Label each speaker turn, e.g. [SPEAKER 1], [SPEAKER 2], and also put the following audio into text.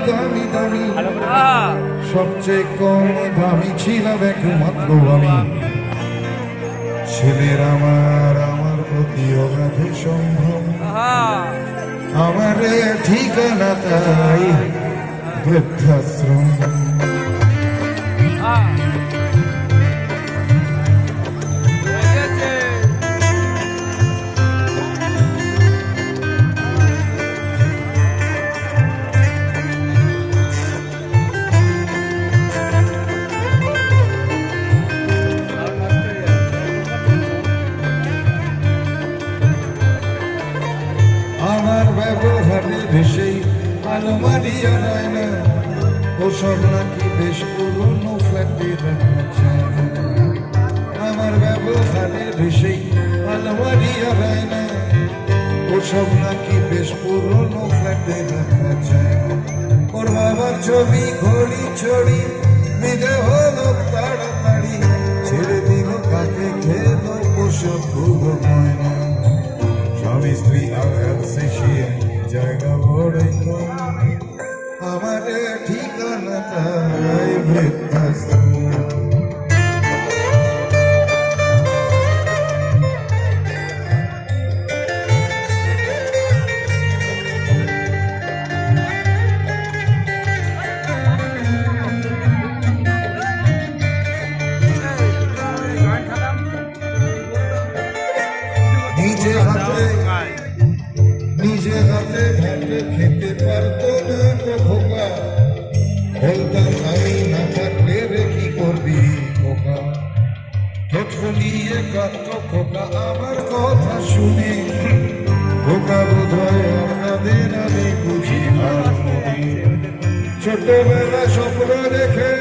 [SPEAKER 1] দামি দামি সবচেয়ে কম দামি ছিলাম একমাত্র আমি। ছেলের আমার প্রতি অগাধ সম্ভব, আমার ঠিকানা তাই বৃদ্ধাশ্রম। আমার ব্যবহারের সেই আলমারি আনায় না, ওসব নাকি বেশ পুরনো ফ্ল্যাটে রাখা যায় না। আমার ব্যবহারের সেই আলমারি আনায় না, ওসব নাকি বেশ পুরনো ফ্ল্যাটে রাখা যায় না। ওর বাবার ছবি ঘড়ি ছড়ি বিদে হলো তাড়াতাড়ি, ছেড়ে দিল কাকে খেলো ওসব পুরো ময়না। স্বামী স্ত্রী আর শেষিয়ে জায়গা বড়ই কম, আমার ঠিকানা তাই বৃদ্ধাশ্রম। নিজে হাতে ভাতে খেতে পারতো না খোকা, বলতাম আমি না থাকলে রে কি করবি খোকা। ঠোঁট ফুলিয়ে কাঁদত খোকা আমার কথা শুনে, খোকা বোধ হয় আপনাদের আমি বুঝি আর ছোটবেলা স্বপ্ন দেখে